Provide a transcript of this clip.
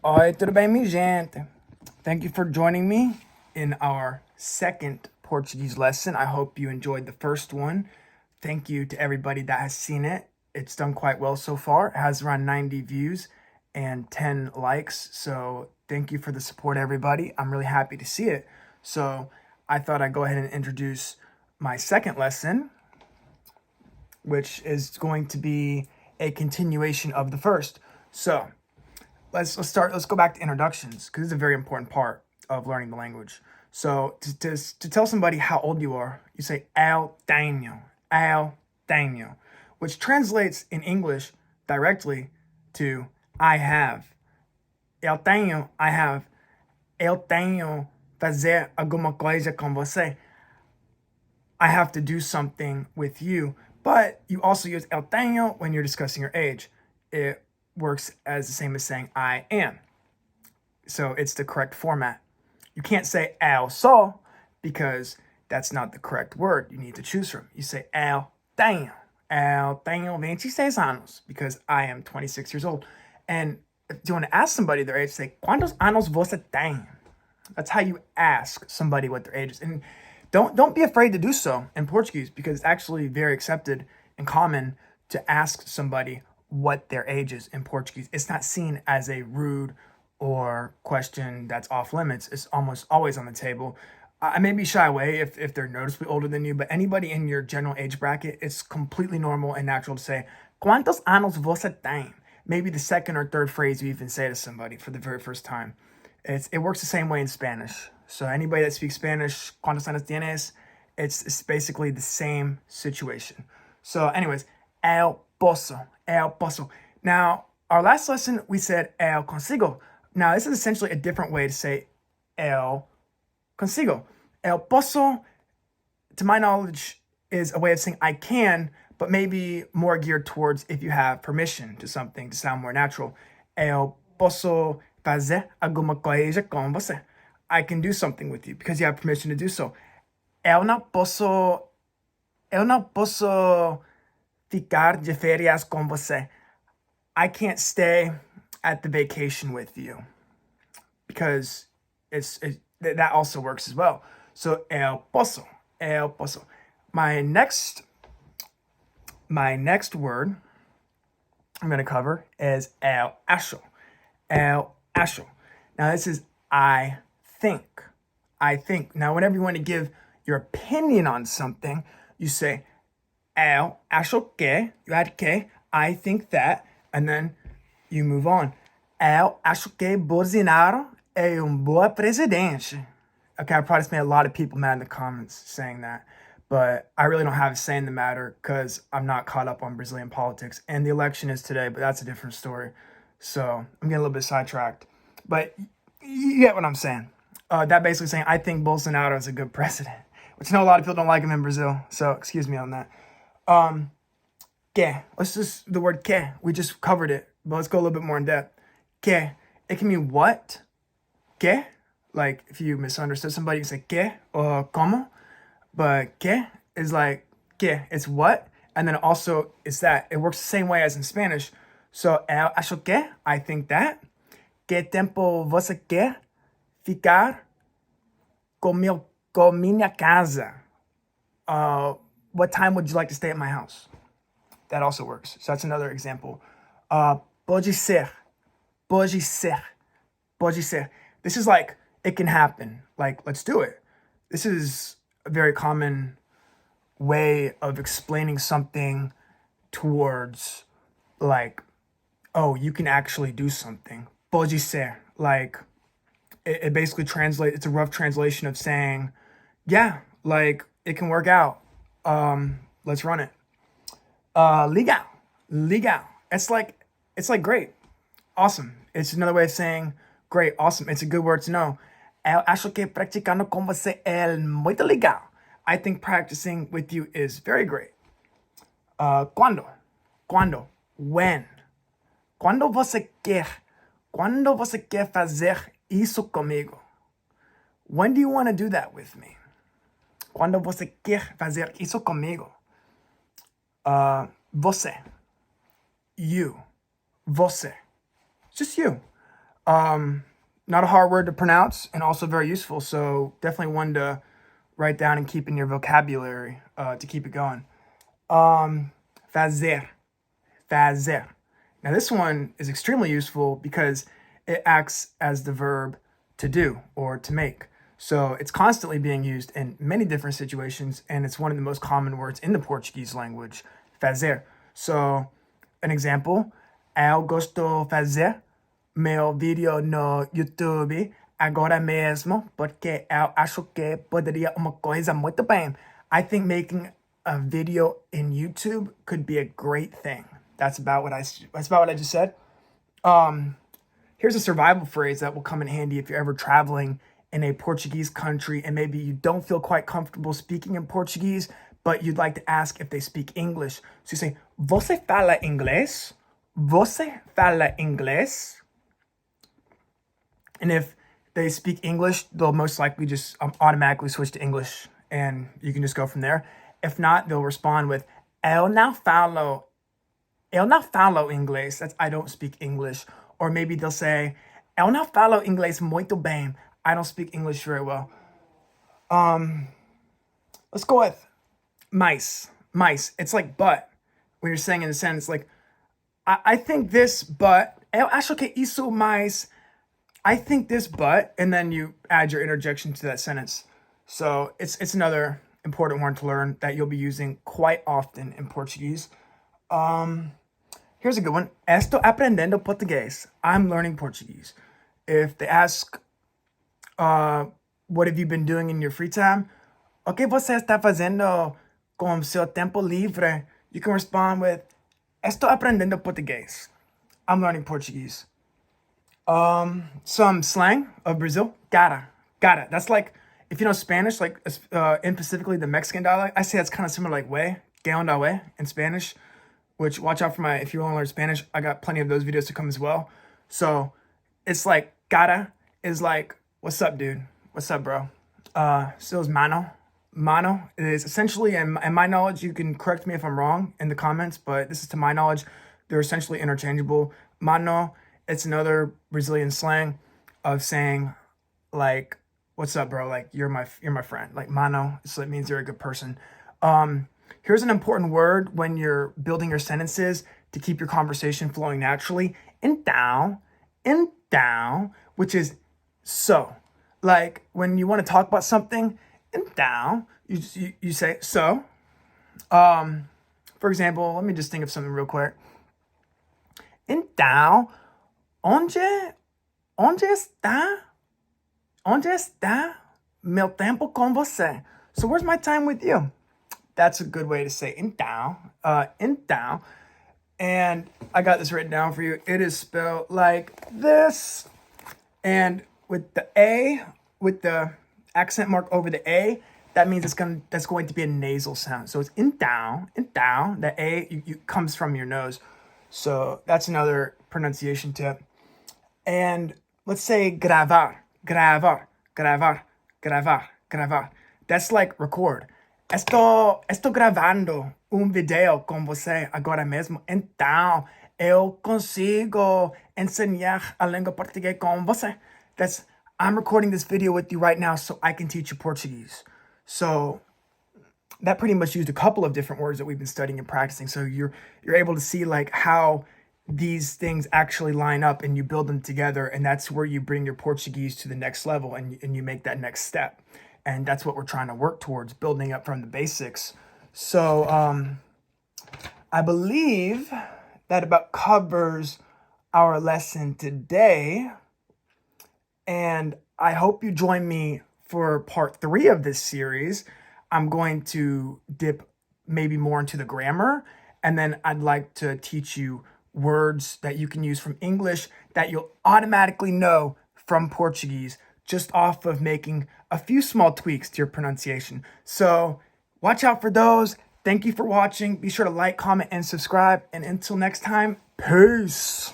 Oi, tudo bem, mi gente? Thank you for joining me in our second Portuguese lesson. I hope you enjoyed the first one. Thank you to everybody that has seen it. It's done quite well so far. It has around 90 views and 10 likes. So thank you for the support, everybody. I'm really happy to see it. So I thought I'd go ahead and introduce my second lesson, which is going to be a continuation of the first. So let's go back to introductions because it's a very important part of learning the language. So to tell somebody how old you are, you say el tenho, which translates in English directly to I have. Eu tenho, I have. Eu tenho fazer alguma coisa com você. I have to do something with you. But you also use el tenho when you're discussing your age. It works as the same as saying I am. So it's the correct format. You can't say el sou because that's not the correct word you need to choose from. You say el tenho 26 anos because I am 26 years old. And if you want to ask somebody their age, say quantos anos você tem? That's how you ask somebody what their age is. And don't be afraid to do so in Portuguese because it's actually very accepted and common to ask somebody what their age is in Portuguese. It's not seen as a rude or question that's off limits. It's almost always on the table. I maybe shy away if they're noticeably older than you, but anybody in your general age bracket, it's completely normal and natural to say, quantos anos você tem? Maybe the second or third phrase you even say to somebody for the very first time. It works the same way in Spanish. So anybody that speaks Spanish, ¿cuántos años tienes? It's basically the same situation. So anyways, el pozo. Now, our last lesson, we said el consigo. Now, this is essentially a different way to say el consigo. El pozo, to my knowledge, is a way of saying I can, but maybe more geared towards if you have permission to something to sound more natural. El pozo fazer alguma coisa com você. I can do something with you because you have permission to do so. Eu não posso ficar de férias com você. I can't stay at the vacation with you because that also works as well. So el pozo. My next word I'm going to cover is el acho. Now this is I think. Now whenever you want to give your opinion on something, you say eu acho que, you add que, I think that, and then you move on. Eu acho que Bolsonaro é boa presidente. Okay, I probably just made a lot of people mad in the comments saying that, but I really don't have a say in the matter because I'm not caught up on Brazilian politics, and the election is today, but that's a different story. So I'm getting a little bit sidetracked, but you get what I'm saying. That basically saying I think Bolsonaro is a good president, which I know a lot of people don't like him in Brazil. So excuse me on that. Que. Let's just the word que. We just covered it, but let's go a little bit more in depth. Que. It can mean what. Que. Like if you misunderstood somebody, you say que or como. But que is like que. It's what, and then also it's that. It works the same way as in Spanish. So eu acho que. I think that. Que tempo você quer ficar com minha casa? What time would you like to stay at my house? That also works. So that's another example. Pode ser. This is like, it can happen. Like, let's do it. This is a very common way of explaining something towards, like, oh, you can actually do something. Pode ser. Like, it basically translates, it's a rough translation of saying, yeah, like, it can work out. Let's run it. Legal. It's like great, awesome. It's another way of saying great, awesome. It's a good word to know. Eu acho que practicando com você é muito legal. I think practicing with you is very great. Quando, when. Quando você quer fazer isso comigo? When do you want to do that with me? Quando você quer fazer isso comigo? Você. You. Você. Just you. Not a hard word to pronounce and also very useful. So definitely one to write down and keep in your vocabulary to keep it going. Fazer. Fazer. Now this one is extremely useful because it acts as the verb to do or to make. So it's constantly being used in many different situations, and it's one of the most common words in the Portuguese language, fazer. So an example, eu gosto fazer meu vídeo no YouTube agora mesmo porque eu acho que poderia uma coisa muito bem. I think making a video in YouTube could be a great thing. That's about what I just said. Here's a survival phrase that will come in handy if you're ever traveling in a Portuguese country and maybe you don't feel quite comfortable speaking in Portuguese, but you'd like to ask if they speak English. So you say, você fala inglês? Você fala inglês? And if they speak English, they'll most likely just automatically switch to English and you can just go from there. If not, they'll respond with, eu não falo inglês. That's I don't speak English. Or maybe they'll say, eu não falo inglês muito bem. I don't speak English very well. Let's go with mice. Mice. It's like but. When you're saying in a sentence, like, I think this, but. Eu acho que isso, mas. I think this, but. And then you add your interjection to that sentence. So it's another important one to learn that you'll be using quite often in Portuguese. Here's a good one. Estou aprendendo português. I'm learning Portuguese. If they ask, what have you been doing in your free time? O que você está fazendo com seu tempo livre? You can respond with, estou aprendendo português. I'm learning Portuguese. Some slang of Brazil. Cara. That's like, if you know Spanish, like, and specifically the Mexican dialect, I say that's kind of similar like way, que onda way in Spanish, which watch out for if you want to learn Spanish, I got plenty of those videos to come as well. So it's like, cara is like, what's up, dude? What's up, bro? So is mano. Mano is essentially, and my knowledge, you can correct me if I'm wrong in the comments, but this is to my knowledge, they're essentially interchangeable. Mano, it's another Brazilian slang of saying like, what's up, bro? Like, you're my friend. Like, mano, so it means you're a good person. Here's an important word when you're building your sentences to keep your conversation flowing naturally. Então, which is so. Like, when you want to talk about something, então, you say so. For example, let me just think of something real quick. Então, onde está meu tempo com você? So where's my time with you? That's a good way to say então. And I got this written down for you. It is spelled like this. And with the A, with the accent mark over the A, that means that's going to be a nasal sound. So it's então. The A comes from your nose. So that's another pronunciation tip. And let's say gravar. That's like record. Estou gravando video com você agora mesmo. Então, eu consigo ensinar a língua portuguesa com você. I'm recording this video with you right now so I can teach you Portuguese. So that pretty much used a couple of different words that we've been studying and practicing. So you're able to see like how these things actually line up and you build them together, and that's where you bring your Portuguese to the next level and you make that next step. And that's what we're trying to work towards, building up from the basics. So I believe that about covers our lesson today. And I hope you join me for part 3 of this series. I'm going to dip maybe more into the grammar, and then I'd like to teach you words that you can use from English that you'll automatically know from Portuguese just off of making a few small tweaks to your pronunciation. So watch out for those. Thank you for watching. Be sure to like, comment, and subscribe. And until next time, peace.